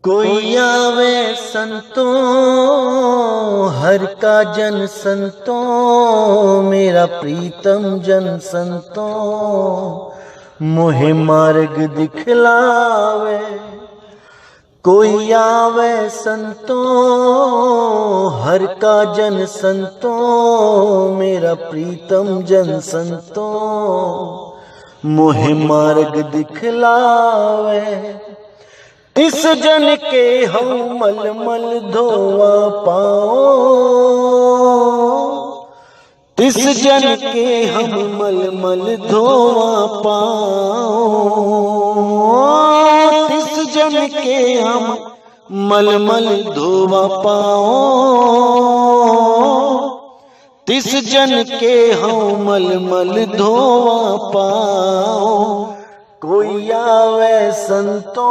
कोई आवे संतों हर का जन संतों, मेरा प्रीतम जन संतों मोहे मार्ग दिखलावे। कोई आवे संतों हर का जन संतों, मेरा प्रीतम जन संतों मोहे मार्ग दिखलावे। तिस जन के हम मल मल धोवा पाओ, तिस जन के हम मल मल धोवा पाओ, तिस जन के हम मल मल धोवा पाओ, तिस जन के हम मल मल धोवा पाओ। कोई आवे संतों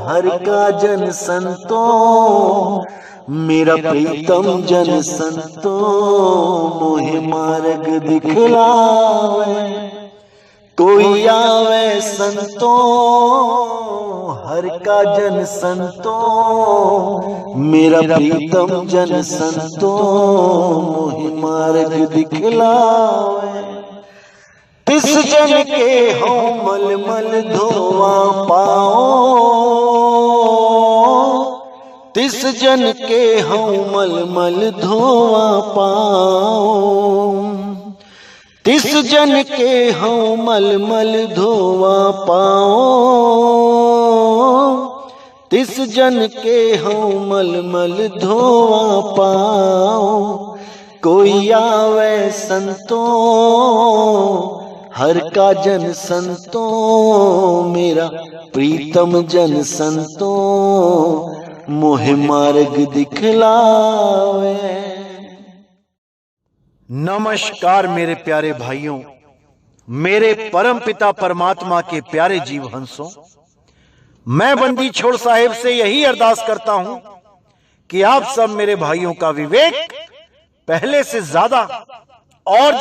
हर का जन संतों, मेरा प्रीतम जन संतों मोहे मार्ग दिखलावे। कोई आवे संतों हर का जन संतों, मेरा प्रीतम जन संतों मोहे मार्ग दिखलावे। तिस जन के हो मल मल धोवा पाओ, तिस जन के हो मल मल धोवा पाओ, तिस जन के हो मल मल धोवा पाओ, तिस जन के हो मल मल धोवा पाओ। कोई आवे संतों हर का जन संतों, मेरा प्रीतम जन संतों मोहे मार्ग दिखलावे। नमस्कार मेरे प्यारे भाइयों, मेरे परम पिता परमात्मा के प्यारे जीव हंसों, मैं बंदी छोड़ साहिब से यही अरदास करता हूं कि आप सब मेरे भाइयों का विवेक पहले से ज्यादा और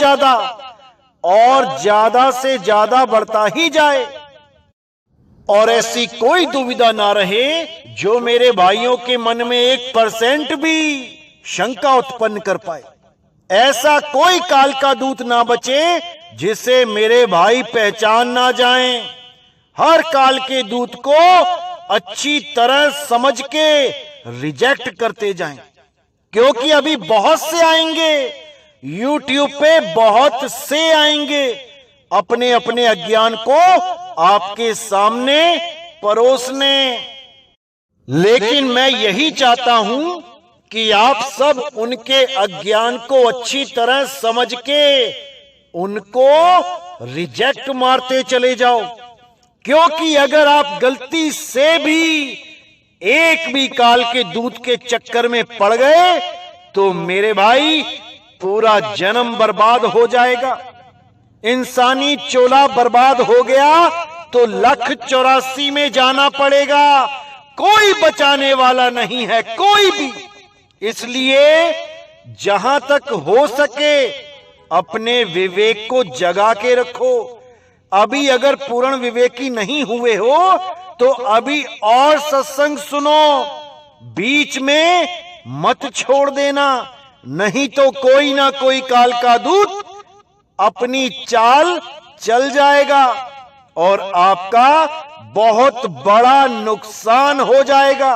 ज्यादा से ज्यादा बढ़ता ही जाए, और ऐसी कोई दुविधा ना रहे जो मेरे भाइयों के मन में 1% भी शंका उत्पन्न कर पाए। ऐसा कोई काल का दूत ना बचे जिसे मेरे भाई पहचान ना जाएं। हर काल के दूत को अच्छी तरह समझ के रिजेक्ट करते जाएं, क्योंकि अभी बहुत से आएंगे, YouTube पे बहुत से आएंगे अपने अपने अज्ञान को आपके सामने परोसने। लेकिन मैं यही चाहता हूं कि आप सब उनके अज्ञान को अच्छी तरह समझ के उनको रिजेक्ट मारते चले जाओ, क्योंकि अगर आप गलती से भी एक भी काल के दूत के चक्कर में पड़ गए तो मेरे भाई पूरा जन्म बर्बाद हो जाएगा। इंसानी चोला बर्बाद हो गया तो 1,84 में जाना पड़ेगा। कोई बचाने वाला नहीं है, कोई भी। इसलिए जहां तक हो सके अपने विवेक को जगा के रखो। अभी अगर पूर्ण विवेकी नहीं हुए हो तो अभी और सत्संग सुनो, बीच में मत छोड़ देना, नहीं तो कोई ना कोई काल का दूत अपनी चाल चल जाएगा और आपका बहुत बड़ा नुकसान हो जाएगा।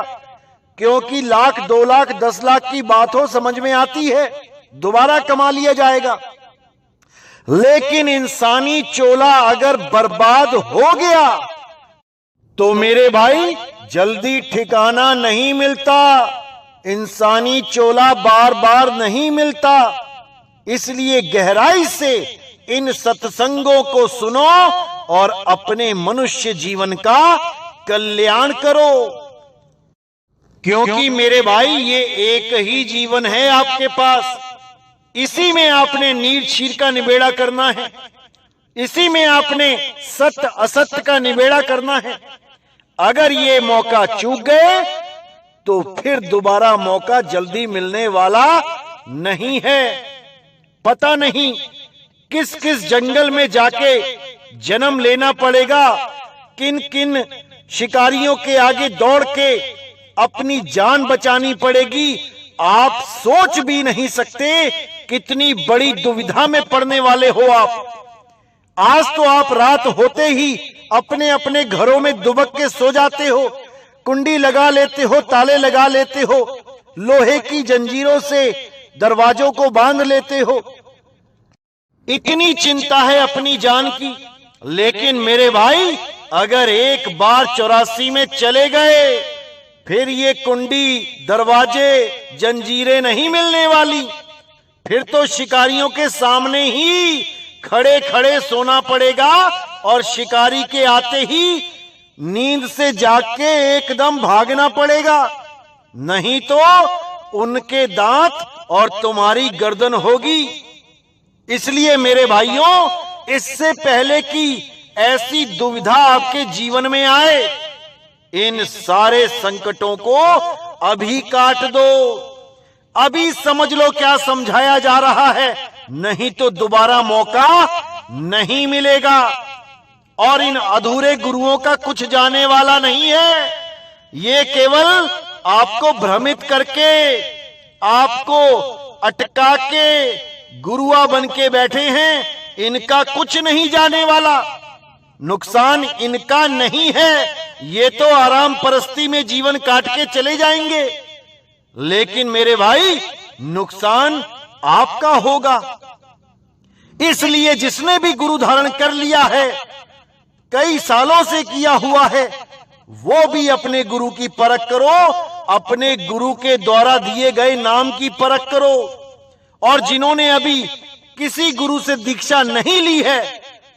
क्योंकि 1,00,000, 2,00,000, 10,00,000 की बात हो समझ में आती है, दोबारा कमा लिया जाएगा। लेकिन इंसानी चोला अगर बर्बाद हो गया तो मेरे भाई जल्दी ठिकाना नहीं मिलता। इंसानी चोला बार बार नहीं मिलता। इसलिए गहराई से इन सत्संगों को सुनो और अपने मनुष्य जीवन का कल्याण करो, क्योंकि मेरे भाई ये एक ही जीवन है आपके पास। इसी में आपने नीर शीर का निबेड़ा करना है, इसी में आपने सत्य असत्य का निबेड़ा करना है। अगर ये मौका चूक गए तो फिर दोबारा मौका जल्दी मिलने वाला नहीं है। पता नहीं किस किस जंगल में जाके जन्म लेना पड़ेगा, किन किन शिकारियों के आगे दौड़ के अपनी जान बचानी पड़ेगी। आप सोच भी नहीं सकते कितनी बड़ी दुविधा में पड़ने वाले हो आप। आज तो आप रात होते ही अपने अपने घरों में दुबक के सो जाते हो, कुंडी लगा लेते हो, ताले लगा लेते हो, लोहे की जंजीरों से दरवाजों को बांध लेते हो। इतनी चिंता है अपनी जान की। लेकिन मेरे भाई, अगर एक बार 84 में चले गए, फिर ये कुंडी, दरवाजे, जंजीरें नहीं मिलने वाली। फिर तो शिकारियों के सामने ही खड़े खड़े सोना पड़ेगा और शिकारी के आते ही नींद से जाग के एकदम भागना पड़ेगा, नहीं तो उनके दांत और तुम्हारी गर्दन होगी। इसलिए मेरे भाइयों, इससे पहले कि ऐसी दुविधा आपके जीवन में आए, इन सारे संकटों को अभी काट दो। अभी समझ लो क्या समझाया जा रहा है, नहीं तो दोबारा मौका नहीं मिलेगा। और इन अधूरे गुरुओं का कुछ जाने वाला नहीं है। ये केवल आपको भ्रमित करके, आपको अटका के गुरुआ बन के बैठे हैं। इनका कुछ नहीं जाने वाला, नुकसान इनका नहीं है। ये तो आराम परस्ती में जीवन काट के चले जाएंगे, लेकिन मेरे भाई, नुकसान आपका होगा। इसलिए जिसने भी गुरु धारण कर लिया है, कई सालों से किया हुआ है, वो भी अपने गुरु की परख करो, अपने गुरु के द्वारा दिए गए नाम की परख करो। और जिन्होंने अभी किसी गुरु से दीक्षा नहीं ली है,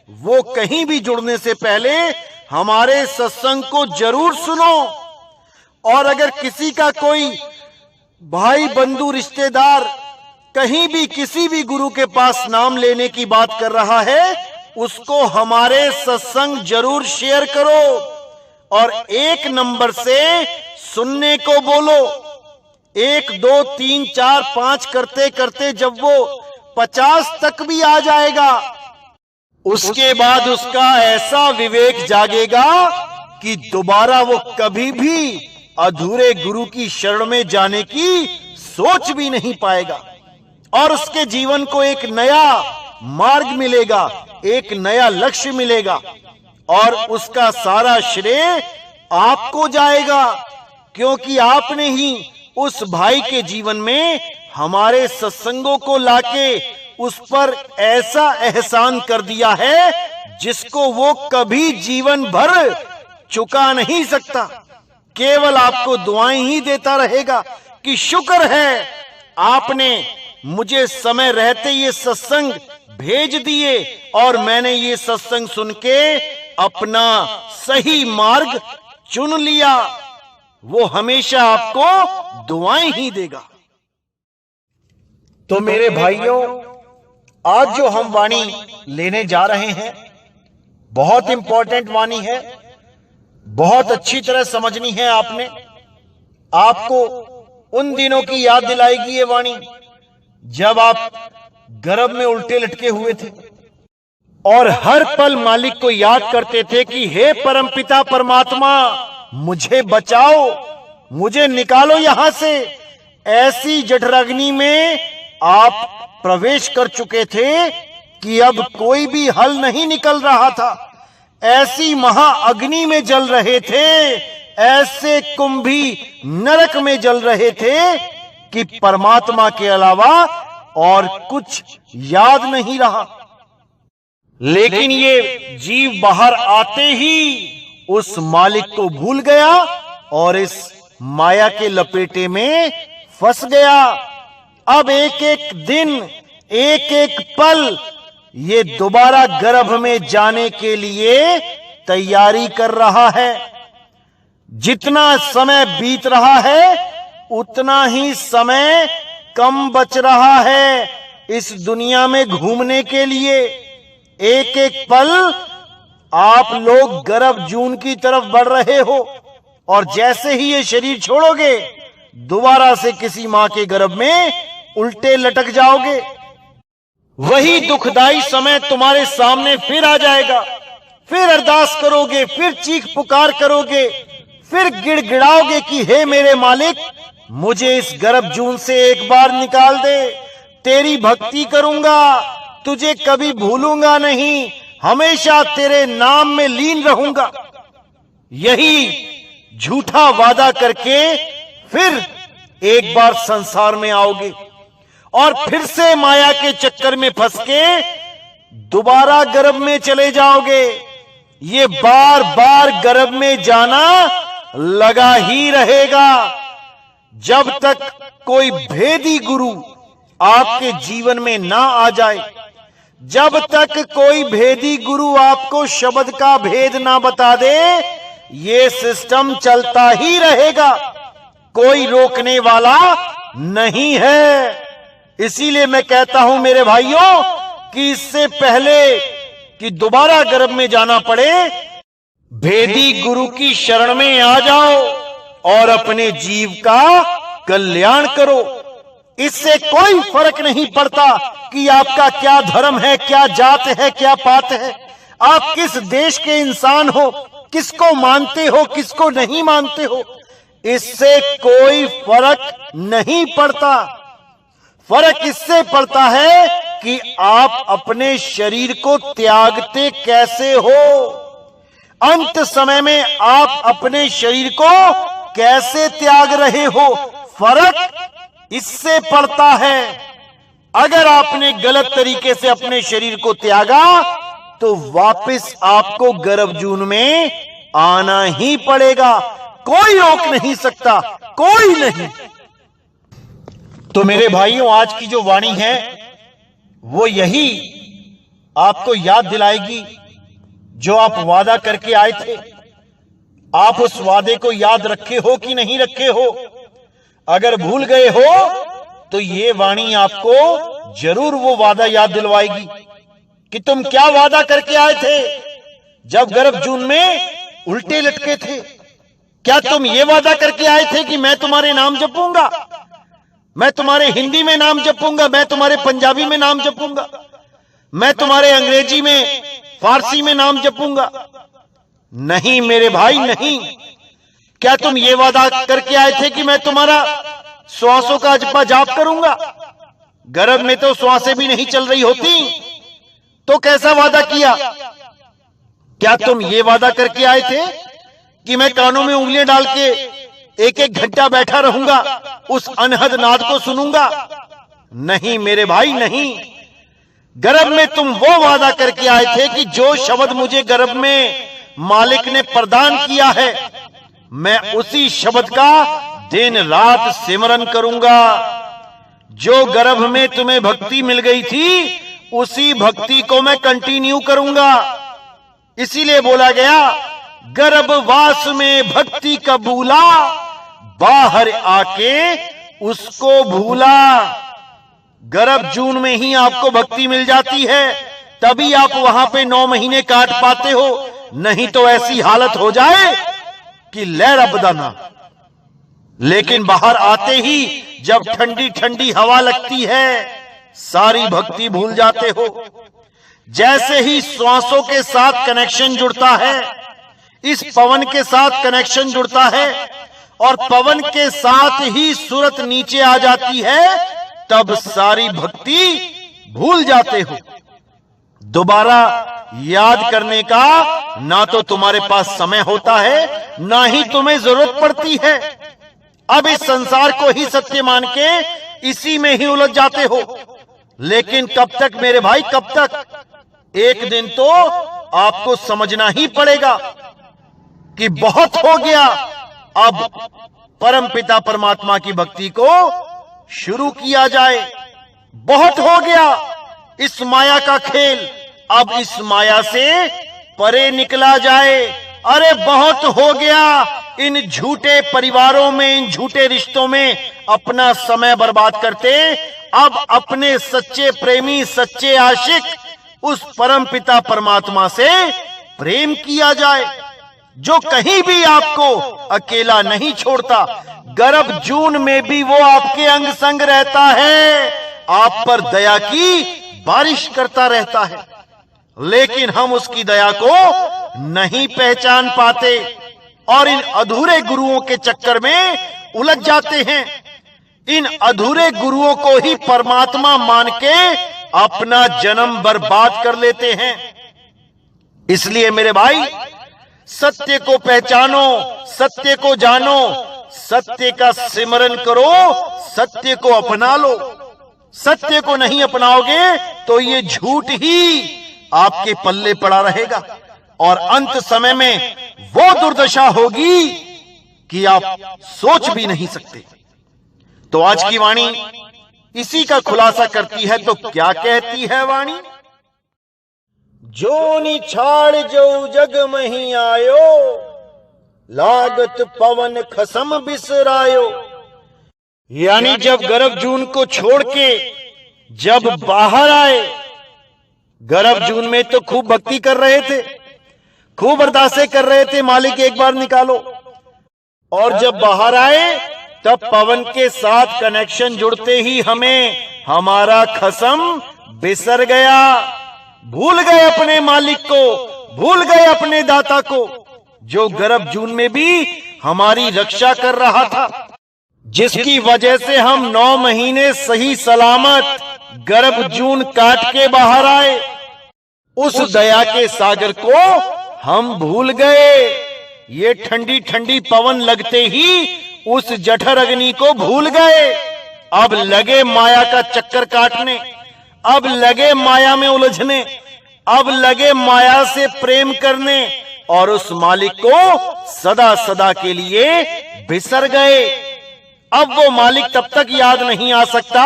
वो कहीं भी जुड़ने से पहले हमारे सत्संग को जरूर सुनो। और अगर किसी का कोई भाई, बंधु, रिश्तेदार कहीं भी किसी भी गुरु के पास नाम लेने की बात कर रहा है, उसको हमारे सत्संग जरूर शेयर करो और 1 नंबर से सुनने को बोलो। 1, 2, 3, 4, 5 करते करते जब वो 50 तक भी आ जाएगा, उसके बाद उसका ऐसा विवेक जागेगा कि दोबारा वो कभी भी अधूरे गुरु की शरण में जाने की सोच भी नहीं पाएगा। और उसके जीवन को एक नया मार्ग मिलेगा, एक नया लक्ष्य मिलेगा, और उसका सारा श्रेय आपको जाएगा, क्योंकि आपने ही उस भाई के जीवन में हमारे सत्संगों को लाके उस पर ऐसा एहसान कर दिया है जिसको वो कभी जीवन भर चुका नहीं सकता। केवल आपको दुआएं ही देता रहेगा कि शुक्र है आपने मुझे समय रहते ये सत्संग भेज दिए और मैंने ये सत्संग सुन के अपना सही मार्ग चुन लिया। वो हमेशा आपको दुआएं ही देगा। तो मेरे भाइयों, आज जो हम वाणी लेने जा रहे हैं, बहुत इंपॉर्टेंट वाणी है, बहुत अच्छी तरह समझनी है आपने। आपको उन दिनों की याद दिलाएगी ये वाणी जब आप गर्भ में उल्टे लटके हुए थे और हर पल मालिक को याद करते थे कि हे परमपिता परमात्मा, मुझे बचाओ, मुझे निकालो यहां से। ऐसी जठराग्नि में आप प्रवेश कर चुके थे कि अब कोई भी हल नहीं निकल रहा था। ऐसी महाअग्नि में जल रहे थे, ऐसे कुंभी नरक में जल रहे थे कि परमात्मा के अलावा और कुछ याद नहीं रहा। लेकिन ये जीव बाहर आते ही उस मालिक को भूल गया और इस माया के लपेटे में फंस गया। अब एक एक दिन, एक एक पल ये दोबारा गर्भ में जाने के लिए तैयारी कर रहा है। जितना समय बीत रहा है उतना ही समय कम बच रहा है इस दुनिया में घूमने के लिए। एक एक पल आप लोग गर्भ जून की तरफ बढ़ रहे हो और जैसे ही ये शरीर छोड़ोगे दोबारा से किसी मां के गर्भ में उल्टे लटक जाओगे। वही दुखदाई समय तुम्हारे सामने फिर आ जाएगा फिर अरदास करोगे, फिर चीख पुकार करोगे, फिर गिड़गिड़ाओगे कि हे मेरे मालिक, मुझे इस गर्भ जून से एक बार निकाल दे, तेरी भक्ति करूंगा, तुझे कभी भूलूंगा नहीं, हमेशा तेरे नाम में लीन रहूंगा। यही झूठा वादा करके फिर एक बार संसार में आओगे और फिर से माया के चक्कर में फंस के दोबारा गर्भ में चले जाओगे। ये बार बार गर्भ में जाना लगा ही रहेगा जब तक कोई भेदी गुरु आपके जीवन में ना आ जाए, जब तक कोई भेदी गुरु आपको शब्द का भेद ना बता दे, ये सिस्टम चलता ही रहेगा, कोई रोकने वाला नहीं है। इसीलिए मैं कहता हूं मेरे भाइयों कि इससे पहले कि दोबारा गर्भ में जाना पड़े, भेदी गुरु की शरण में आ जाओ और अपने जीव का कल्याण करो। इससे कोई फर्क नहीं पड़ता कि आपका क्या धर्म है, क्या जात है, क्या पात है, आप किस देश के इंसान हो, किसको मानते हो, किसको नहीं मानते हो, इससे कोई फर्क नहीं पड़ता। फर्क इससे पड़ता है कि आप अपने शरीर को त्यागते कैसे हो, अंत समय में आप अपने शरीर को कैसे त्याग रहे हो, फर्क इससे पड़ता है। अगर आपने गलत तरीके से अपने शरीर को त्यागा तो वापस आपको गर्भ जून में आना ही पड़ेगा, कोई रोक नहीं सकता, कोई नहीं। तो मेरे भाइयों, आज की जो वाणी है वो यही आपको याद दिलाएगी जो आप वादा करके आए थे। आप उस वादे को याद रखे हो कि नहीं रखे हो? अगर भूल गए हो तो ये वाणी आपको जरूर वो वादा याद दिलवाएगी कि तुम क्या वादा करके आए थे जब गर्भ जून में उल्टे लटके थे। क्या तुम ये वादा करके आए थे कि मैं तुम्हारे नाम जपूंगा, मैं तुम्हारे हिंदी में नाम जपूंगा, मैं तुम्हारे पंजाबी में नाम जपूंगा, मैं तुम्हारे अंग्रेजी में, फारसी में नाम जपूंगा? नहीं मेरे भाई, नहीं। क्या तुम ये वादा करके आए थे कि मैं तुम्हारा श्वासों का जपा जाप करूंगा? गर्भ में तो श्वासें भी नहीं चल रही होती, तो कैसा वादा किया? क्या तुम ये वादा करके आए थे कि मैं कानों में उंगलियां डाल के एक एक घंटा बैठा रहूंगा, उस अनहद नाद को सुनूंगा? नहीं मेरे भाई, नहीं। गर्भ में तुम वो वादा करके आए थे कि जो शब्द मुझे गर्भ में मालिक ने प्रदान किया है, मैं उसी शब्द का दिन रात सिमरन करूंगा। जो गर्भ में तुम्हें भक्ति मिल गई थी, उसी भक्ति को मैं कंटिन्यू करूंगा। इसीलिए बोला गया, गर्भवास में भक्ति कबूला, बाहर आके उसको भूला। गर्भ जून में ही आपको भक्ति मिल जाती है, तभी आप वहां पे 9 महीने काट पाते हो, नहीं तो ऐसी हालत हो जाए कि लहरा बदाना। लेकिन बाहर आते ही जब ठंडी ठंडी हवा लगती है, सारी भक्ति भूल जाते हो। जैसे ही श्वासों के साथ कनेक्शन जुड़ता है, इस पवन के साथ कनेक्शन जुड़ता है और पवन के साथ ही सूरत नीचे आ जाती है, तब सारी भक्ति भूल जाते हो। दोबारा याद करने का ना तो तुम्हारे पास समय होता है, ना ही तुम्हें जरूरत पड़ती है। अब इस संसार को ही सत्य मान के इसी में ही उलझ जाते हो। लेकिन कब तक मेरे भाई, कब तक? एक दिन तो आपको समझना ही पड़ेगा कि बहुत हो गया, अब परमपिता परमात्मा की भक्ति को शुरू किया जाए। बहुत हो गया इस माया का खेल, अब इस माया से परे निकला जाए। अरे बहुत हो गया इन झूठे परिवारों में, इन झूठे रिश्तों में अपना समय बर्बाद करते, अब अपने सच्चे प्रेमी, सच्चे आशिक उस परम पिता परमात्मा से प्रेम किया जाए, जो कहीं भी आपको अकेला नहीं छोड़ता। गर्भ जून में भी वो आपके अंग संग रहता है, आप पर दया की बारिश करता रहता है। लेकिन हम उसकी दया को नहीं पहचान पाते और इन अधूरे गुरुओं के चक्कर में उलझ जाते हैं। इन अधूरे गुरुओं को ही परमात्मा मान के अपना जन्म बर्बाद कर लेते हैं। इसलिए मेरे भाई, सत्य को पहचानो, सत्य को जानो, सत्य का सिमरन करो, सत्य को अपना लो। सत्य को नहीं अपनाओगे तो ये झूठ ही आपके पल्ले पड़ा रहेगा और अंत समय में वो दुर्दशा होगी कि आप सोच भी नहीं सकते। तो आज की वाणी इसी का खुलासा करती है। तो क्या कहती है वाणी? जोनि छाड़ जो जग मही आयो, लागत पवन खसम बिसरायो। यानी जब गर्भ जून को छोड़ के जब बाहर आए, गर्भ जून में तो खूब भक्ति कर रहे थे, खूब अरदासें कर रहे थे, मालिक एक बार निकालो। और जब बाहर आए तब पवन के साथ कनेक्शन जुड़ते ही हमें हमारा खसम बिसर गया। भूल गए अपने मालिक को, भूल गए अपने दाता को, जो गर्भ जून में भी हमारी रक्षा कर रहा था, जिसकी वजह से हम 9 महीने सही सलामत गर्भ जून काट के बाहर आए। उस दया के सागर को हम भूल गए। ये ठंडी ठंडी पवन लगते ही उस जठर अग्नि को भूल गए। अब लगे माया का चक्कर काटने, अब लगे माया में उलझने, अब लगे माया से प्रेम करने और उस मालिक को सदा सदा के लिए बिसर गए। अब वो मालिक तब तक याद नहीं आ सकता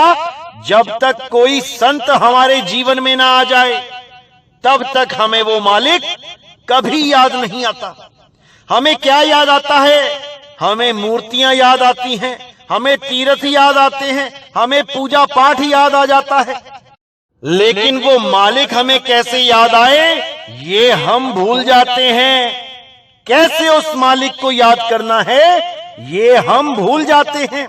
जब तक कोई संत हमारे जीवन में ना आ जाए। तब तक हमें वो मालिक कभी याद नहीं आता। हमें क्या याद आता है? हमें मूर्तियां याद आती हैं, हमें तीर्थ याद आते हैं, हमें पूजा पाठ याद आ जाता है। लेकिन वो मालिक हमें कैसे याद आए, ये हम भूल जाते हैं। कैसे उस मालिक को याद करना है, ये हम भूल जाते हैं।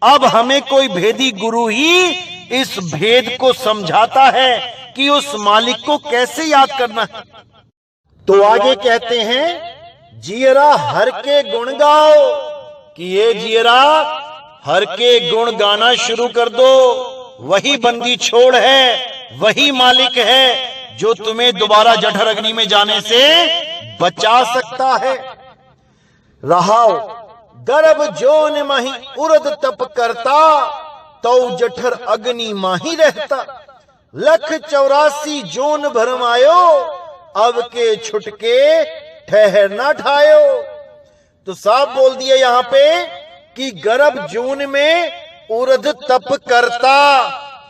अब हमें कोई भेदी गुरु ही इस भेद को समझाता है कि उस मालिक को कैसे याद करना है। तो आगे कहते हैं, जियरा हर के गुण गाओ, कि ये जियरा हर के गुण गाना शुरू कर दो। वही बंदी छोड़ है, वही मालिक है जो तुम्हें दोबारा जठर अग्नि में जाने से बचा सकता है। रहाओ गर्भ जोन माही उर्द तप करता, तो जठर अग्नि माही रहता। 184 जोन भरमायो, अब के छुटके ठहर ना ठायो। तो साफ बोल दिया यहाँ पे कि गर्भ जून में उर्द तप करता,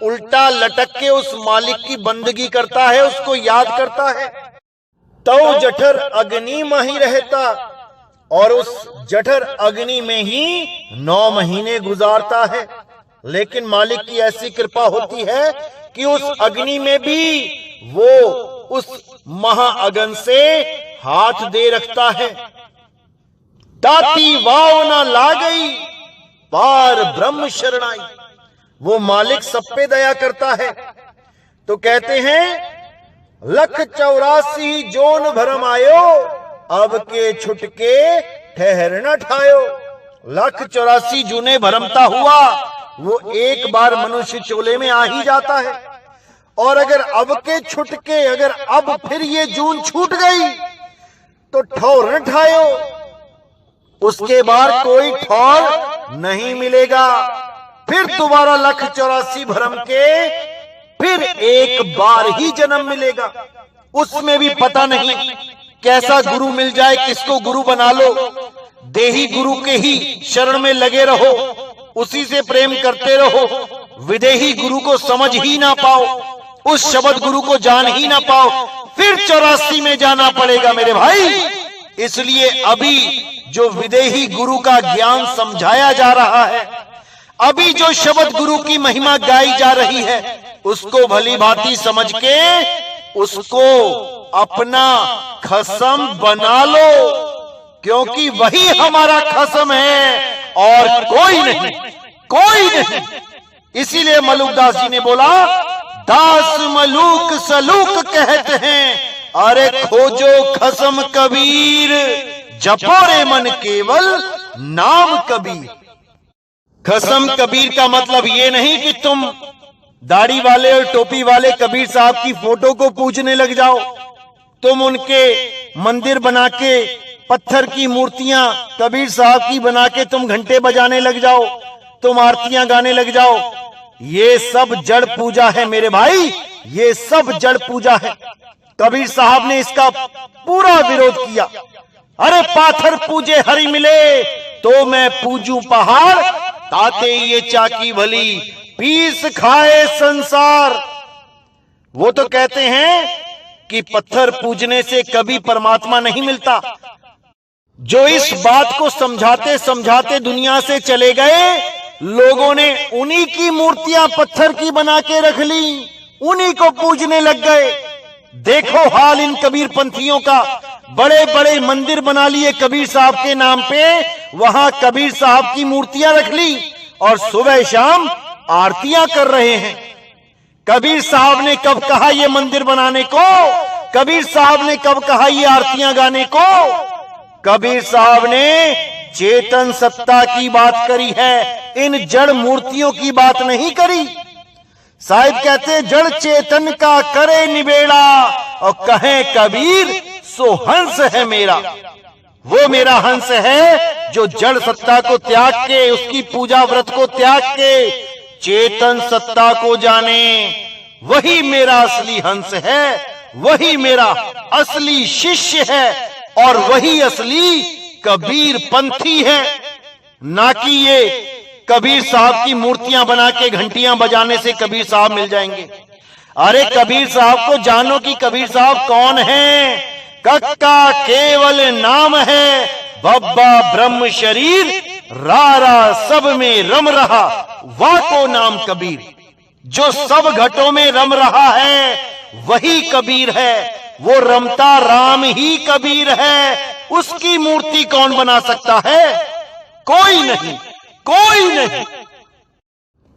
उल्टा लटक के उस मालिक की बंदगी करता है, उसको याद करता है। तो जठर अग्नि में ही रहता और उस जठर अग्नि में ही 9 महीने गुजारता है। लेकिन मालिक की ऐसी कृपा होती है कि उस अग्नि में भी वो उस महाअगन से हाथ दे रखता है। ताती वाव ना ला गई, पार ब्रह्म शरणाई। वो मालिक सब पे दया करता है। तो कहते हैं, 184 जोन भरम आयो, अब के छुटके ठहर न ठायो। 184 जूने भरमता हुआ वो एक बार मनुष्य चोले में आ ही जाता है। और अगर अब के छुटके, अगर अब फिर ये जून छूट गई तो ठौर न ठायो, उसके बाद कोई ठौर नहीं मिलेगा। फिर दोबारा 184 भरम के फिर एक बार ही जन्म मिलेगा। उसमें भी पता नहीं कैसा गुरु मिल जाए, किसको गुरु बना लो। देही गुरु के ही शरण में लगे रहो, उसी से प्रेम करते रहो। विदेही गुरु को समझ ही ना पाओ, उस शब्द गुरु को जान ही ना पाओ, फिर 84 में जाना पड़ेगा मेरे भाई। इसलिए अभी जो विदेही गुरु का ज्ञान समझाया जा रहा है, अभी जो शब्द गुरु की महिमा गाई जा रही है, उसको भली भांति समझ के उसको अपना खसम बना लो, क्योंकि वही हमारा खसम है और कोई नहीं, कोई नहीं। इसीलिए मलुकदास जी ने बोला, दास मलूक सलूक कहते हैं। अरे खोजो खसम कबीर, जपो रे मन केवल नाम कबीर। खसम कबीर का मतलब ये नहीं कि तुम दाढ़ी वाले और टोपी वाले कबीर साहब की फोटो को पूजने लग जाओ, तुम उनके मंदिर बना के पत्थर की मूर्तियां कबीर साहब की बना के तुम घंटे बजाने लग जाओ, तुम आरतियां गाने लग जाओ। ये सब जड़ पूजा है मेरे भाई, ये सब जड़ पूजा है। कबीर साहब ने इसका पूरा विरोध किया। अरे पाथर पूजे हरि मिले तो मैं पूजूं पहाड़, ताते ये चाकी भली पीस खाए संसार। वो तो कहते हैं कि पत्थर पूजने से कभी परमात्मा नहीं मिलता। जो इस बात को समझाते समझाते दुनिया से चले गए, लोगों ने उन्हीं की मूर्तियां पत्थर की बना के रख ली, उन्हीं को पूजने लग गए। देखो हाल इन कबीर पंथियों का, बड़े बड़े मंदिर बना लिए कबीर साहब के नाम पे, वहां कबीर साहब की मूर्तियां रख ली और सुबह शाम आरतियां कर रहे हैं। कबीर साहब ने कब कहा ये मंदिर बनाने को? कबीर साहब ने कब कहा ये आरतियां गाने को? कबीर साहब ने चेतन सत्ता की बात करी है, इन जड़ मूर्तियों की बात नहीं करी। साहिब कहते जड़ चेतन का करे निबेड़ा, और कहे कबीर सो हंस है मेरा। वो मेरा हंस है जो जड़ सत्ता को त्याग के, उसकी पूजा व्रत को त्याग के चेतन सत्ता को जाने। वही मेरा असली हंस है, वही मेरा असली शिष्य है, और वही असली कबीर पंथी है। ना कि ये कबीर साहब की मूर्तियां बना के घंटियां बजाने से कबीर साहब मिल जाएंगे। अरे कबीर साहब को जानो कि कबीर साहब कौन है। कक्का केवल नाम है, बब्बा ब्रह्म शरीर, रारा सब में रम रहा, वाह को नाम कबीर। जो सब घटों में रम रहा है वही कबीर है, वो रमता राम ही कबीर है। उसकी मूर्ति कौन बना सकता है? कोई नहीं, कोई नहीं।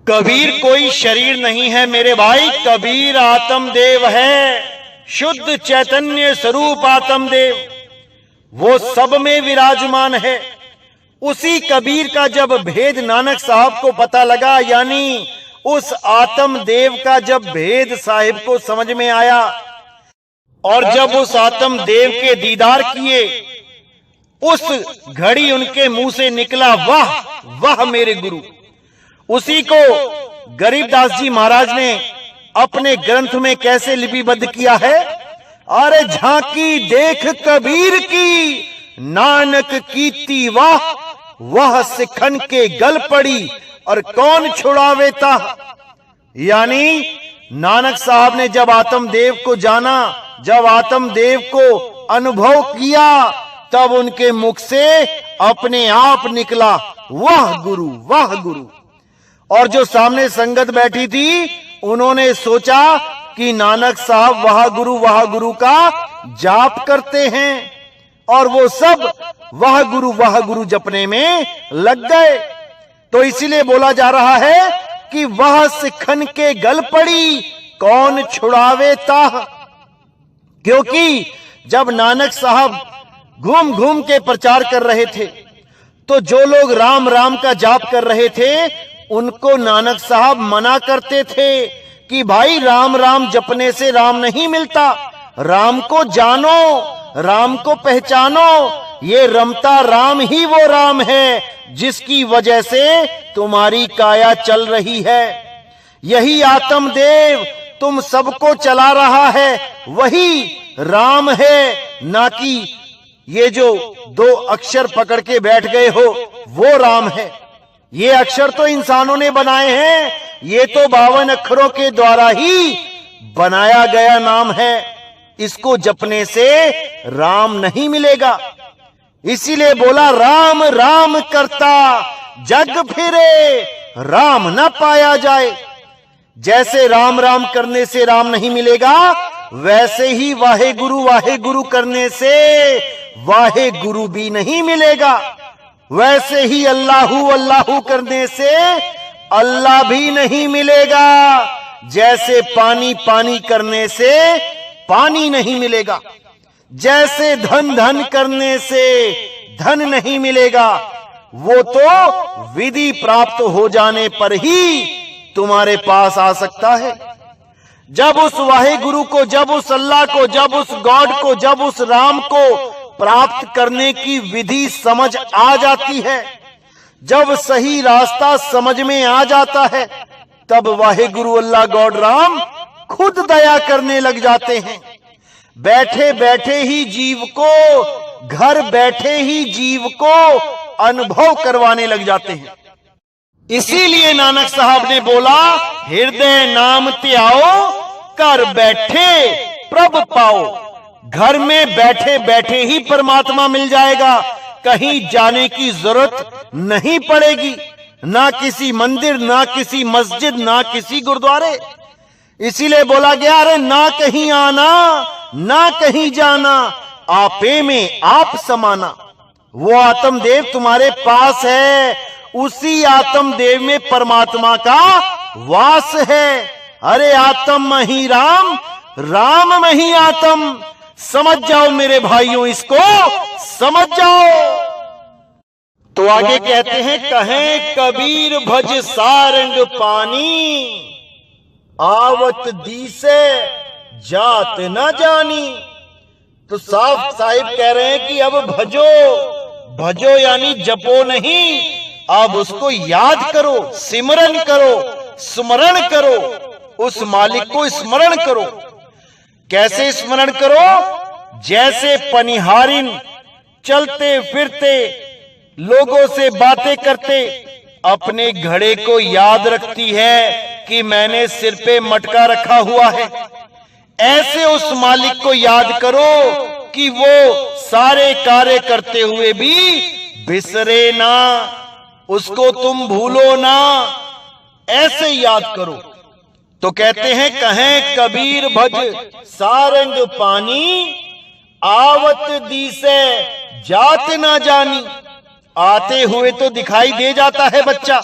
कबीर कोई शरीर नहीं है मेरे भाई, कबीर आत्मदेव है, शुद्ध चैतन्य स्वरूप आत्मदेव, वो सब में विराजमान है। उसी कबीर का जब भेद नानक साहब को पता लगा, यानी उस आत्मदेव का जब भेद साहिब को समझ में आया, और जब उस आत्मदेव के दीदार किए, उस घड़ी उनके मुंह से निकला वाह वाह मेरे गुरु। उसी को गरीबदास जी महाराज ने अपने ग्रंथ में कैसे लिपिबद्ध किया है। अरे झांकी देख कबीर की, नानक कीती वाह, वह सिखन के गल पड़ी और कौन छुड़ावे ता। यानी नानक साहब ने जब आत्मदेव को जाना, जब आत्मदेव को अनुभव किया, तब उनके मुख से अपने आप निकला वाह गुरु वाह गुरु। और जो सामने संगत बैठी थी, उन्होंने सोचा कि नानक साहब वाह गुरु का जाप करते हैं, और वो सब वाह गुरु जपने में लग गए। तो इसीलिए बोला जा रहा है कि वह सिखन के गल पड़ी, कौन छुड़ावे ता। क्योंकि जब नानक साहब घूम घूम के प्रचार कर रहे थे, तो जो लोग राम राम का जाप कर रहे थे, उनको नानक साहब मना करते थे कि भाई राम राम जपने से राम नहीं मिलता, राम को जानो, राम को पहचानो। ये रमता राम ही वो राम है जिसकी वजह से तुम्हारी काया चल रही है। यही आत्मदेव तुम सबको चला रहा है, वही राम है, ना कि ये जो दो अक्षर पकड़ के बैठ गए हो वो राम है। ये अक्षर तो इंसानों ने बनाए हैं, ये तो 52 अक्षरों के द्वारा ही बनाया गया नाम है। इसको जपने से राम नहीं मिलेगा। इसीलिए बोला राम राम करता जग फिरे, राम न पाया जाए। जैसे राम राम करने से राम नहीं मिलेगा, वैसे ही वाहे गुरु करने से वाहे गुरु भी नहीं मिलेगा। वैसे ही अल्लाहू अल्लाहू करने से अल्लाह भी नहीं मिलेगा। जैसे पानी पानी करने से पानी नहीं मिलेगा, जैसे धन धन करने से धन नहीं मिलेगा, वो तो विधि प्राप्त हो जाने पर ही तुम्हारे पास आ सकता है। जब उस वाहे गुरु को, जब उस अल्लाह को, जब उस गॉड को, जब उस राम को प्राप्त करने की विधि समझ आ जाती है, जब सही रास्ता समझ में आ जाता है, तब वाहे गुरु अल्लाह गॉड राम खुद दया करने लग जाते हैं। बैठे बैठे ही जीव को, घर बैठे ही जीव को अनुभव करवाने लग जाते हैं। इसीलिए नानक साहब ने बोला, हृदय नाम त्याओ कर बैठे प्रभ पाओ। घर में बैठे बैठे ही परमात्मा मिल जाएगा, कहीं जाने की जरूरत नहीं पड़ेगी, ना किसी मंदिर, ना किसी मस्जिद, ना किसी गुरुद्वारे। इसीलिए बोला गया, अरे ना कहीं आना ना कहीं जाना, आपे में आप समाना। वो आत्मदेव तुम्हारे पास है, उसी आत्मदेव में परमात्मा का वास है। अरे आत्म मही राम, राम मही आत्म। समझ जाओ मेरे भाइयों, इसको समझ जाओ। तो आगे कहते हैं, कहें कबीर भज सारंग पानी, आवत दी से जात न जानी। तो साफ साहिब कह रहे हैं कि अब भजो, भजो यानी जपो नहीं, अब उसको याद करो, सिमरन करो, स्मरण करो, उस मालिक को स्मरण करो। कैसे स्मरण करो? जैसे पनिहारिन चलते फिरते लोगों से बातें करते अपने घड़े को याद रखती है कि मैंने सिर पे मटका रखा हुआ है, ऐसे उस मालिक को याद करो कि वो सारे कार्य करते हुए भी बिसरे ना, उसको तुम भूलो ना, ऐसे याद करो। तो कहते हैं, कहें कबीर भज सारंग पानी, आवत दी से जात ना जानी। आते हुए तो दिखाई दे जाता है बच्चा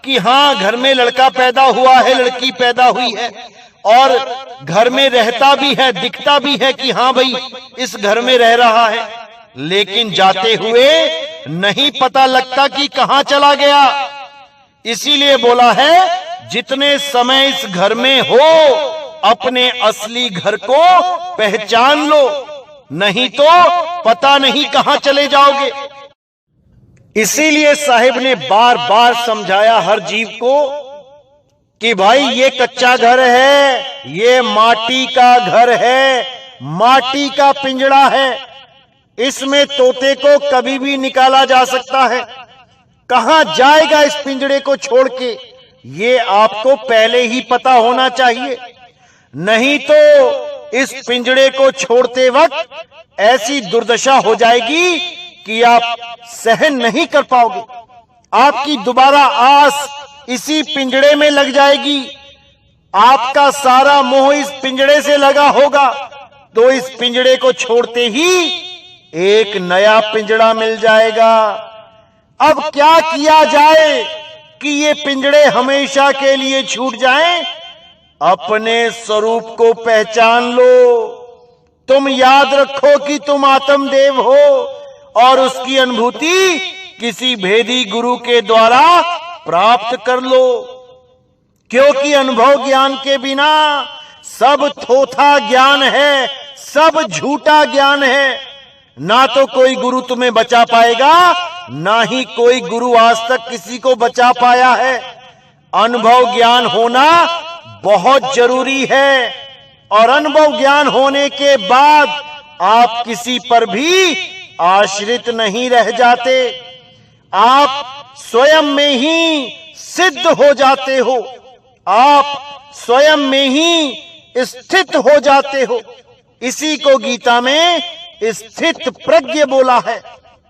कि हाँ घर में लड़का पैदा हुआ है, लड़की पैदा हुई है, और घर में रहता भी है, दिखता भी है कि हाँ भाई इस घर में रह रहा है, लेकिन जाते हुए नहीं पता लगता कि कहाँ चला गया। इसीलिए बोला है, जितने समय इस घर में हो अपने असली घर को पहचान लो, नहीं तो पता नहीं कहां चले जाओगे। इसीलिए साहिब ने बार बार समझाया हर जीव को कि भाई ये कच्चा घर है, ये माटी का घर है, माटी का पिंजड़ा है, इसमें तोते को कभी भी निकाला जा सकता है। कहां जाएगा इस पिंजड़े को छोड़ के, ये आपको पहले ही पता होना चाहिए, नहीं तो इस पिंजड़े को छोड़ते वक्त ऐसी दुर्दशा हो जाएगी कि आप सहन नहीं कर पाओगे। आपकी दोबारा आस इसी पिंजड़े में लग जाएगी, आपका सारा मोह इस पिंजड़े से लगा होगा, तो इस पिंजड़े को छोड़ते ही एक नया पिंजड़ा मिल जाएगा। अब क्या किया जाए कि ये पिंजड़े हमेशा के लिए छूट जाएं? अपने स्वरूप को पहचान लो। तुम याद रखो कि तुम आत्मदेव हो, और उसकी अनुभूति किसी भेदी गुरु के द्वारा प्राप्त कर लो, क्योंकि अनुभव ज्ञान के बिना सब थोथा ज्ञान है, सब झूठा ज्ञान है। ना तो कोई गुरु तुम्हें बचा पाएगा, ना ही कोई गुरु आज तक किसी को बचा पाया है। अनुभव ज्ञान होना बहुत जरूरी है, और अनुभव ज्ञान होने के बाद आप किसी पर भी आश्रित नहीं रह जाते, आप स्वयं में ही सिद्ध हो जाते हो, आप स्वयं में ही स्थित हो जाते हो। इसी को गीता में स्थित प्रज्ञ बोला है।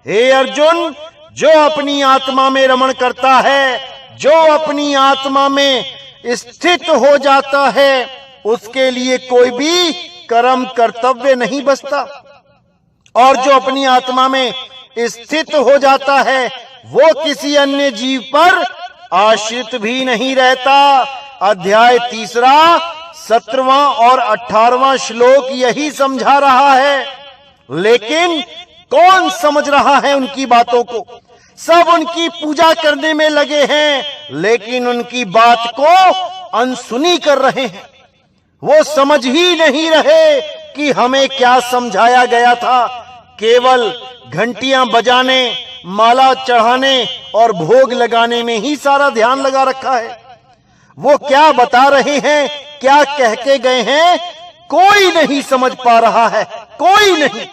हे अर्जुन, जो अपनी आत्मा में रमण करता है, जो अपनी आत्मा में स्थित हो जाता है, उसके लिए कोई भी कर्म कर्तव्य नहीं बचता, और जो अपनी आत्मा में स्थित हो जाता है वो किसी अन्य जीव पर आश्रित भी नहीं रहता। अध्याय 3 17वां और 18वां श्लोक यही समझा रहा है। लेकिन कौन समझ रहा है उनकी बातों को? सब उनकी पूजा करने में लगे हैं, लेकिन उनकी बात को अनसुनी कर रहे हैं। वो समझ ही नहीं रहे कि हमें क्या समझाया गया था। केवल घंटियां बजाने, माला चढ़ाने और भोग लगाने में ही सारा ध्यान लगा रखा है। वो क्या बता रहे हैं, क्या कह के गए हैं, कोई नहीं समझ पा रहा है, कोई नहीं।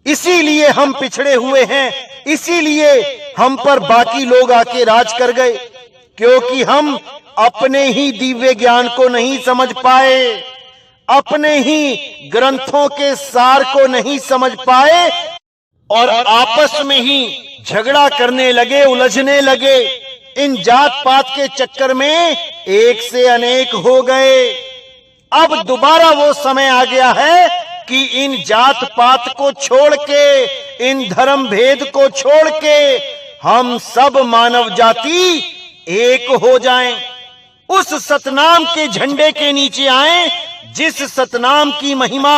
इसीलिए हम पिछड़े हुए हैं, इसीलिए हम पर बाकी लोग आके राज कर गए, क्योंकि हम अपने ही दिव्य ज्ञान को नहीं समझ पाए, अपने ही ग्रंथों के सार को नहीं समझ पाए और आपस में ही झगड़ा करने लगे, उलझने लगे। इन जात पात के चक्कर में एक से अनेक हो गए। अब दोबारा वो समय आ गया है कि इन जात पात को छोड़ के, इन धर्म भेद को छोड़ के हम सब मानव जाति एक हो जाएं, उस सतनाम के झंडे के नीचे आएं, जिस सतनाम की महिमा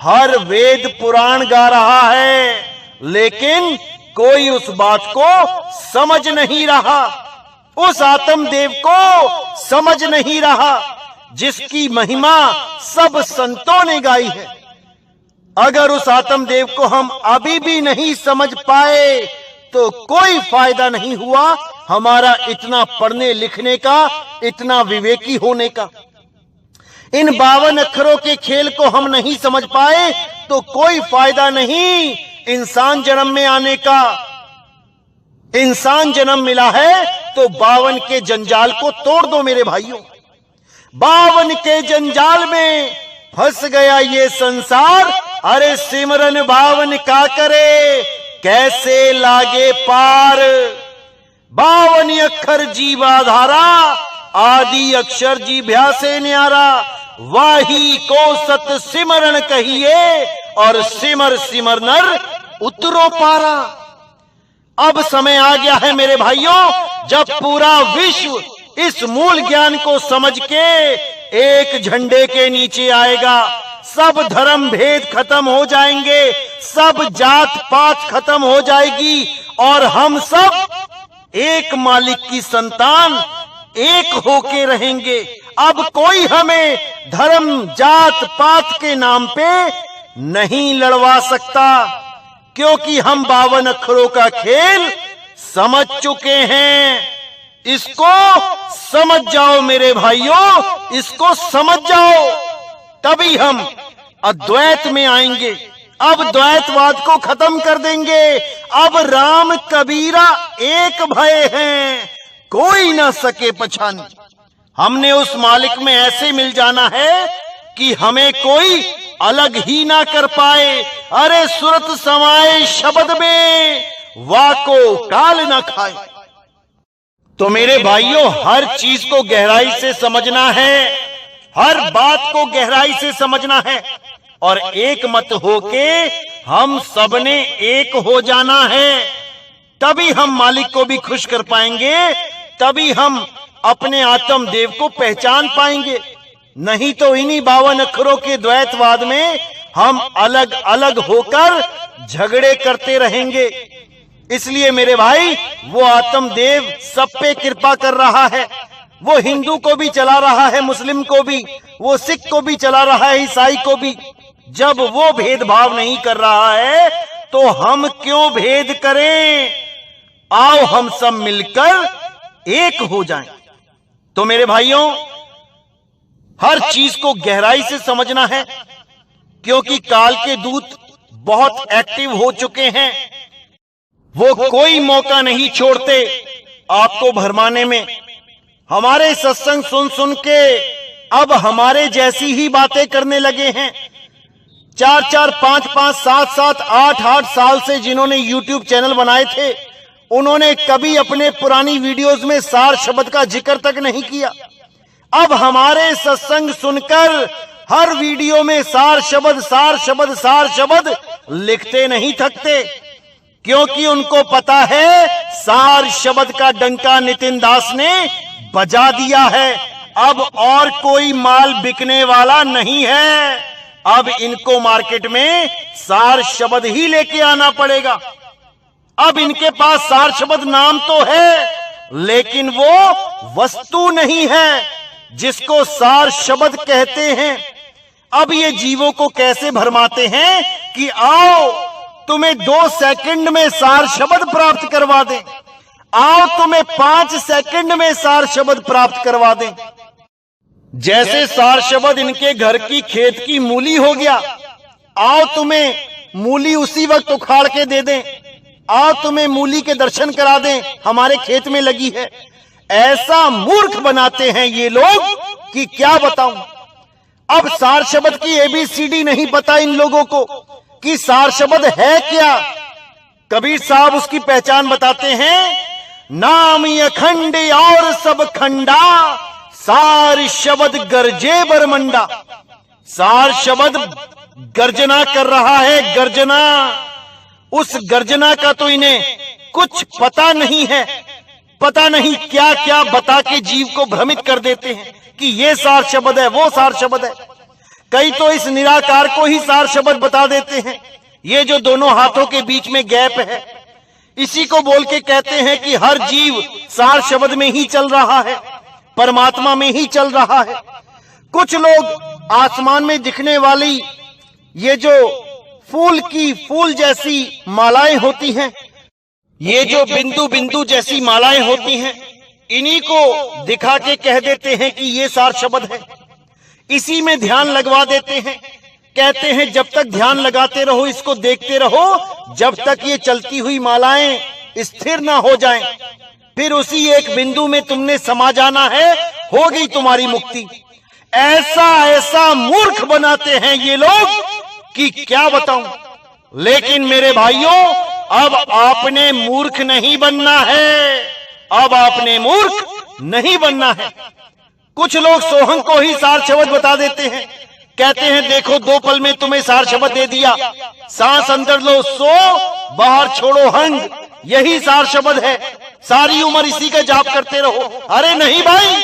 हर वेद पुराण गा रहा है। लेकिन कोई उस बात को समझ नहीं रहा, उस आत्मदेव को समझ नहीं रहा, जिसकी महिमा सब संतों ने गाई है। अगर उस आत्मदेव को हम अभी भी नहीं समझ पाए तो कोई फायदा नहीं हुआ हमारा इतना पढ़ने लिखने का, इतना विवेकी होने का। इन 52 अक्षरों के खेल को हम नहीं समझ पाए तो कोई फायदा नहीं इंसान जन्म में आने का। इंसान जन्म मिला है तो 52 के जंजाल को तोड़ दो मेरे भाइयों। 52 के जंजाल में फंस गया ये संसार, अरे सिमरन 52 का करे, कैसे लागे पार। 52 अक्षर जीवाधारा, आदि अक्षर जीभ्या से न्यारा, वाही को सत सिमरन कहिए, और सिमर सिमर नर उतरो पारा। अब समय आ गया है मेरे भाइयों, जब पूरा विश्व इस मूल ज्ञान को समझ के एक झंडे के नीचे आएगा। सब धर्म भेद खत्म हो जाएंगे, सब जात पात खत्म हो जाएगी और हम सब एक मालिक की संतान एक होके रहेंगे। अब कोई हमें धर्म जात पात के नाम पे नहीं लड़वा सकता, क्योंकि हम 52 अक्षरों का खेल समझ चुके हैं। इसको समझ जाओ मेरे भाइयों, इसको समझ जाओ, तभी हम अद्वैत में आएंगे। अब द्वैतवाद को खत्म कर देंगे। अब राम कबीरा एक भय हैं, कोई ना सके पछाने। हमने उस मालिक में ऐसे मिल जाना है कि हमें कोई अलग ही ना कर पाए। अरे सुरत समाए शब्द में, वाको काल ना खाए। तो मेरे भाइयों, हर चीज को गहराई से समझना है, हर बात को गहराई से समझना है और एक मत होके हम सबने एक हो जाना है। तभी हम मालिक को भी खुश कर पाएंगे, तभी हम अपने आत्म देव को पहचान पाएंगे। नहीं तो इन्हीं 52 अक्षरों के द्वैतवाद में हम अलग अलग होकर झगड़े करते रहेंगे। इसलिए मेरे भाई, वो आत्म देव सब पे कृपा कर रहा है। वो हिंदू को भी चला रहा है, मुस्लिम को भी, वो सिख को भी चला रहा है, ईसाई को भी। जब वो भेदभाव नहीं कर रहा है तो हम क्यों भेद करें? आओ हम सब मिलकर एक हो जाएं। तो मेरे भाइयों, हर चीज को गहराई से समझना है, क्योंकि काल के दूत बहुत एक्टिव हो चुके हैं। वो कोई मौका नहीं छोड़ते आपको भरमाने में। हमारे सत्संग सुन सुन के अब हमारे जैसी ही बातें करने लगे हैं। 4-4, 5-5, 7-7, 8-8 साल से जिन्होंने YouTube चैनल बनाए थे, उन्होंने कभी अपने पुरानी वीडियोस में सार शब्द का जिक्र तक नहीं किया। अब हमारे सत्संग सुनकर हर वीडियो में सार शब्द, सार शब्द, सार शब्द लिखते नहीं थकते, क्योंकि उनको पता है सार शब्द का डंका नितिन दास ने बजा दिया है। अब और कोई माल बिकने वाला नहीं है। अब इनको मार्केट में सार शब्द ही लेके आना पड़ेगा। अब इनके पास सार शब्द नाम तो है, लेकिन वो वस्तु नहीं है जिसको सार शब्द कहते हैं। अब ये जीवों को कैसे भरमाते हैं कि आओ तुम्हें 2 सेकंड में सार शब्द प्राप्त करवा दें, आओ तुम्हें 5 सेकंड में सार शब्द प्राप्त करवा दें। जैसे सार शब्द इनके घर की खेत की मूली हो गया, आओ तुम्हें मूली उसी वक्त उखाड़ के दे दें, आओ तुम्हें मूली के दर्शन करा दें, हमारे खेत में लगी है। ऐसा मूर्ख बनाते हैं ये लोग कि क्या बताऊं। अब सार शब्द की ABCD नहीं पता इन लोगों को कि सार शब्द है क्या। कबीर साहब उसकी पहचान बताते हैं, नाम अखंड और सब खंडा, सार शब्द गर्जे बरमंडा। सार शब्द गर्जना कर रहा है, गर्जना। उस गर्जना का तो इन्हें कुछ पता नहीं है। पता नहीं क्या क्या बता के जीव को भ्रमित कर देते हैं कि ये सार शब्द है, वो सार शब्द है। कई तो इस निराकार को ही सार शब्द बता देते हैं। ये जो दोनों हाथों के बीच में गैप है, इसी को बोल के कहते हैं कि हर जीव सार शब्द में ही चल रहा है, परमात्मा में ही चल रहा है। कुछ लोग आसमान में दिखने वाली ये जो फूल जैसी मालाएं होती हैं, ये जो बिंदु बिंदु जैसी मालाएं होती हैं, इन्हीं को दिखा के कह देते हैं कि ये सार शब्द है। इसी में ध्यान लगवा देते हैं। कहते हैं जब तक ध्यान लगाते रहो, इसको देखते रहो, जब तक ये चलती हुई मालाएं स्थिर ना हो जाएं, फिर उसी एक बिंदु में तुमने समा जाना है, हो गई तुम्हारी मुक्ति। ऐसा मूर्ख बनाते हैं ये लोग कि क्या बताऊं। लेकिन मेरे भाइयों, अब आपने मूर्ख नहीं बनना है, अब आपने मूर्ख नहीं बनना है। कुछ लोग सोहंग को ही सार शब्द बता देते हैं। कहते हैं देखो 2 पल में तुम्हें सार शब्द दे दिया, सांस अंदर लो, सो बाहर छोड़ो हंग, यही सार शब्द है, सारी उम्र इसी का जाप करते रहो। अरे नहीं भाई,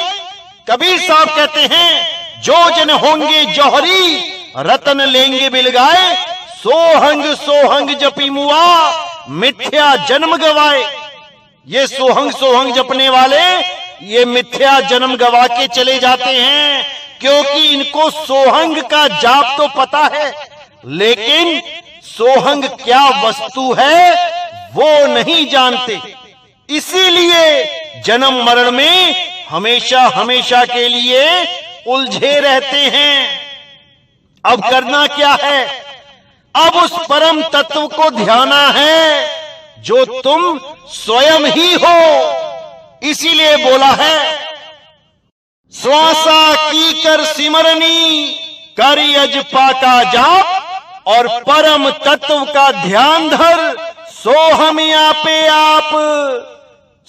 कबीर साहब कहते हैं जो जन होंगे जौहरी, रतन लेंगे बिलगाए, सोहंग सोहंग जपी मुआ, मिथ्या जन्म गवाए। ये सोहंग जपने वाले ये मिथ्या जन्म गवा के चले जाते हैं, क्योंकि इनको सोहंग का जाप तो पता है, लेकिन सोहंग क्या वस्तु है वो नहीं जानते। इसीलिए जन्म मरण में हमेशा हमेशा के लिए उलझे रहते हैं। अब करना क्या है? अब उस परम तत्व को ध्याना है जो तुम स्वयं ही हो। इसीलिए बोला है, श्वासा की कर सिमरनी, कर अजपा का जाप, और परम तत्व का ध्यान धर, सो हम आपे आप,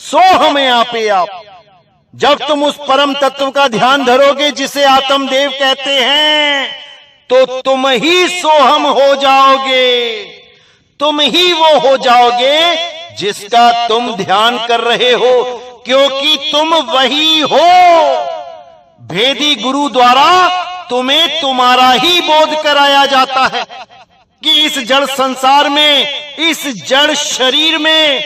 सो हम आपे आप। जब तुम उस परम तत्व का ध्यान धरोगे जिसे आत्मदेव कहते हैं, तो तुम ही सोहम हो जाओगे, तुम ही वो हो जाओगे जिसका तुम ध्यान कर रहे हो, क्योंकि तुम वही हो। भेदी गुरु द्वारा तुम्हें तुम्हारा ही बोध कराया जाता है कि इस जड़ संसार में, इस जड़ शरीर में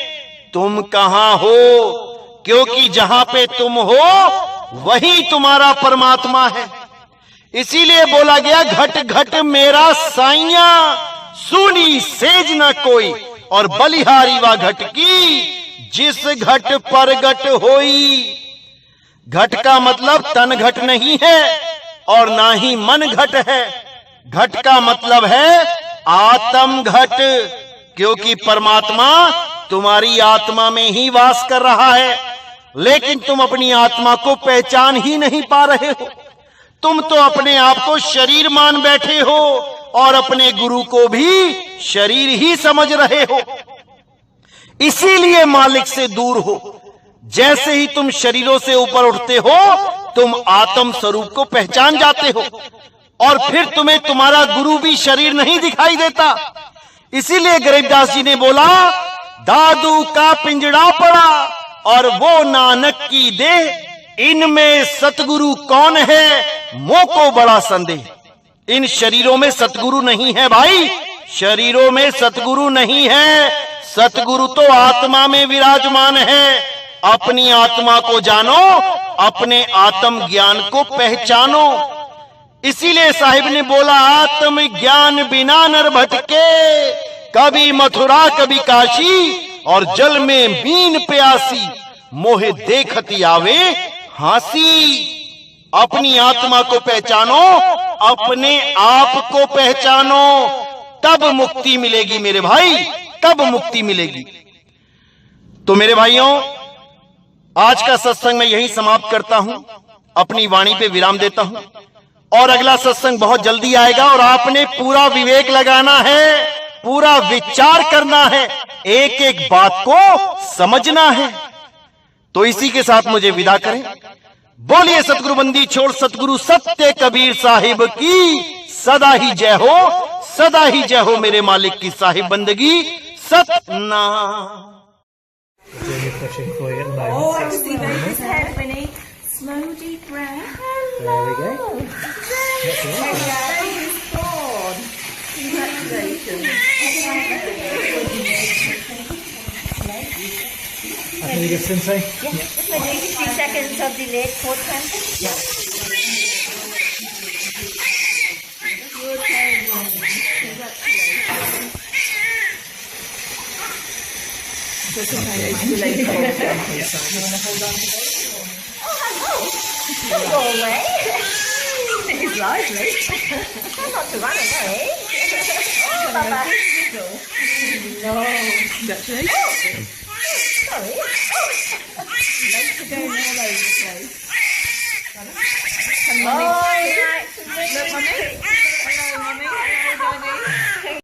तुम कहां हो, क्योंकि जहां पे तुम हो वही तुम्हारा परमात्मा है। इसीलिए बोला गया, घट घट मेरा साइया, सुनी सेज न कोई, और बलिहारी वा घट की, जिस घट पर घट होई। घट का मतलब तन घट नहीं है और ना ही मन घट है। घट का मतलब है आत्म घट, क्योंकि परमात्मा तुम्हारी आत्मा में ही वास कर रहा है, लेकिन तुम अपनी आत्मा को पहचान ही नहीं पा रहे हो। तुम तो अपने आप को शरीर मान बैठे हो और अपने गुरु को भी शरीर ही समझ रहे हो। इसीलिए मालिक से दूर हो। जैसे ही तुम शरीरों से ऊपर उठते हो, तुम आत्म स्वरूप को पहचान जाते हो, और फिर तुम्हें तुम्हारा गुरु भी शरीर नहीं दिखाई देता। इसीलिए गरीबदास जी ने बोला, दादू का पिंजड़ा पड़ा और वो नानक की देह, इनमें सतगुरु कौन है, मोको बड़ा संदेह। इन शरीरों में सतगुरु नहीं है भाई, शरीरों में सतगुरु नहीं है। सतगुरु तो आत्मा में विराजमान है। अपनी आत्मा को जानो, अपने आत्म ज्ञान को पहचानो। इसीलिए साहिब ने बोला, आत्म ज्ञान बिना नर भटके, कभी मथुरा कभी काशी, और जल में मीन प्यासी, मोहे देखती आवे हासी। अपनी आत्मा को पहचानो, अपने आप को पहचानो, तब मुक्ति मिलेगी मेरे भाई, तब मुक्ति मिलेगी। तो मेरे भाइयों, आज का सत्संग मैं यहीं समाप्त करता हूं, अपनी वाणी पे विराम देता हूं, और अगला सत्संग बहुत जल्दी आएगा। और आपने पूरा विवेक लगाना है, पूरा विचार करना है, एक एक बात को समझना है। तो इसी के साथ मुझे विदा करें। बोलिए सतगुरु बंदी छोड़ सतगुरु सत्य कबीर साहिब की सदा ही जय हो, सदा ही जय हो मेरे मालिक की साहिब बंदगी Satnam. Pushing for you at the moment. Oh, I see his head, Winnie. Slow deep breath. There we go. Baby's born. Congratulations. I think you just say. Just maybe 3 seconds of delay, 4 Go away. He's lively. Try not to run away. Oh, Baba. No. Congratulations. Sorry. Legs are going all over the place. Come, Mummy. Oh, yeah. Look, Mummy. Hello, Mummy. Hello, Daddy.